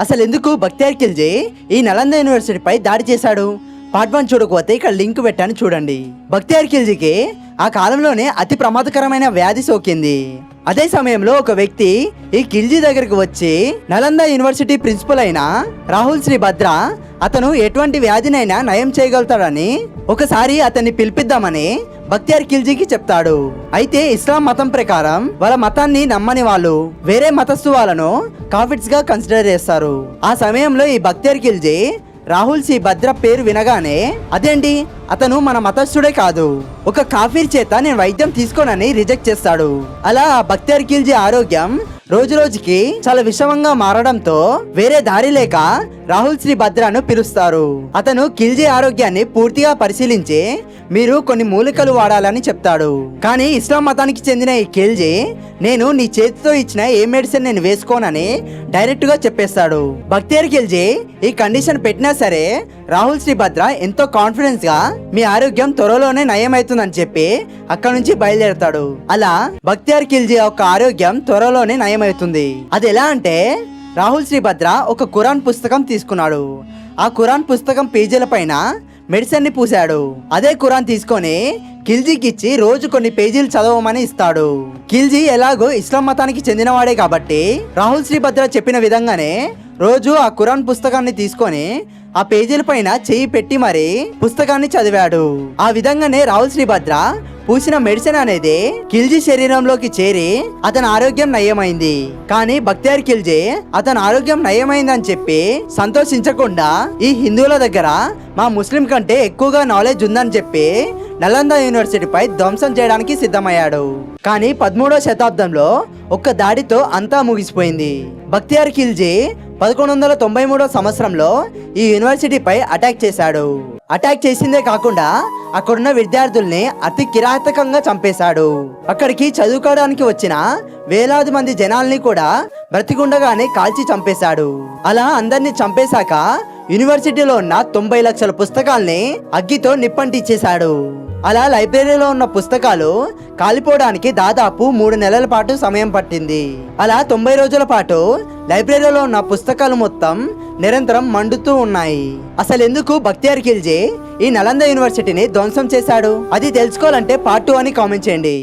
అసలు ఎందుకు బక్తియార్ ఖిల్జీ ఈ నలంద యూనివర్సిటీపై దాడి చేశాడు? పార్ట్ 1 చూడకపోతే ఇక్కడ లింక్ పెట్టాను చూడండి. బక్తియార్ ఖిల్జీకి ఆ కాలంలోనే అతి ప్రమాదకరమైన వ్యాధి సోకింది. అదే సమయంలో ఒక వ్యక్తి ఈ ఖిల్జీ దగ్గరికి వచ్చి నలంద యూనివర్సిటీ ప్రిన్సిపల్ అయిన రాహుల్ శ్రీ భద్ర అతను ఎటువంటి వ్యాధినైనా నయం చేయగలుగుతాడని ఒకసారి అతన్ని పిలిపిద్దామని బక్తియార్ ఖిల్జీకి చెప్తాడు. అయితే ఇస్లాం మతం ప్రకారం వాళ్ళ మతాన్ని నమ్మని వాళ్ళు వేరే మతస్థు వాళ్ళను కాఫిర్స్ గా కన్సిడర్ చేస్తారు. ఆ సమయంలో ఈ బక్తియార్ ఖిల్జీ రాహుల్ సి భద్ర పేరు వినగానే అదేంటి, అతను మన మతస్థుడే కాదు, ఒక కాఫీర్ చేత నేను వైద్యం తీసుకోనని రిజెక్ట్ చేస్తాడు. అలా బక్తియార్ ఖిల్జీ ఆరోగ్యం రోజు రోజుకి చాలా విషమంగా మారడంతో వేరే దారి లేక రాహుల్ శ్రీ భద్రను పిలుస్తారు. అతను ఖిల్జీ ఆరోగ్యాన్ని పూర్తిగా పరిశీలించి మీరు కొన్ని మూలికలు వాడాలని చెప్తాడు. కానీ ఇస్లాం మతానికి చెందిన ఈ ఖిల్జీ నేను నీ చేతితో ఇచ్చిన ఏ మెడిసిన్ నేను వేసుకోనని డైరెక్ట్ గా చెప్పేస్తాడు. బక్తియార్ ఖిల్జీ ఈ కండిషన్ పెట్టినా సరే రాహుల్ శ్రీ భద్ర ఎంతో కాన్ఫిడెన్స్ గా మీ ఆరోగ్యం త్వరలోనే నయమవుతుందని చెప్పి అక్కడ నుంచి బయలుదేరతాడు. అలా బక్తియార్ ఖిల్జీ యొక్క ఆరోగ్యం త్వరలోనే నయమవుతుంది. అది ఎలా అంటే రాహుల్ శ్రీ భద్ర ఒక ఖురాన్ పుస్తకం తీసుకున్నాడు. ఆ ఖురాన్ పుస్తకం పేజీల పైన మెడిసిన్ ని పూసాడు. అదే ఖురాన్ తీసుకొని ఖిల్జీకి ఇచ్చి రోజు కొన్ని పేజీలు చదవమని ఇస్తాడు. ఖిల్జీ ఎలాగో ఇస్లాం మతానికి చెందినవాడే కాబట్టి రాహుల్ శ్రీ భద్ర చెప్పిన విధంగానే రోజు ఆ ఖురాన్ పుస్తకాన్ని తీసుకొని ఆ పేజీల పైన చెయ్యి పెట్టి మరి పుస్తకాన్ని చదివాడు. ఆ విధంగానే రాహుల్ శ్రీ భద్ర పూసిన మెడిసిన్ అనేది ఖిల్జీ శరీరంలోకి చేరి అతని ఆరోగ్యం నయమైంది. కానీ బక్తియార్ ఖిల్జీ అతని ఆరోగ్యం నయమైందని చెప్పి సంతోషించకుండా ఈ హిందువుల దగ్గర మా ముస్లిం కంటే ఎక్కువగా నాలెడ్జ్ ఉందని చెప్పి నలంద యూనివర్సిటీపై ధ్వంసం చేయడానికి సిద్ధమయ్యాడు. కానీ 13వ శతాబ్దంలో ఒక్క దాడితో అంతా ముగిసిపోయింది. బక్తియార్ ఖిల్జీ 1193వ సంవత్సరంలో ఈ యూనివర్సిటీపై అటాక్ చేశాడు. అటాక్ చేసిందే కాకుండా అక్కడున్న విద్యార్థుల్ని అతి కిరాతకంగా చంపేశాడు. అక్కడికి చదువుకోవడానికి వచ్చిన వేలాది మంది జనాల్ని కూడా బ్రతికుండగానే కాల్చి చంపేశాడు. అలా అందరినీ చంపేశాక యూనివర్సిటీలో ఉన్న 90 లక్షల పుస్తకాల్ని అగ్గితో నిప్పంటించేశాడు. అలా లైబ్రరీలో ఉన్న పుస్తకాలు కాలిపోవడానికి దాదాపు 3 నెలల పాటు సమయం పట్టింది. అలా 90 రోజుల పాటు లైబ్రరీలో ఉన్న పుస్తకాలు మొత్తం నిరంతరం మండుతూ ఉన్నాయి. అసలు ఎందుకు బక్తియార్ ఖిల్జీ ఈ నలంద యూనివర్సిటీని ధ్వంసం చేశాడు? అది తెలుసుకోవాలంటే పార్ట్ 2 అని కామెంట్ చేయండి.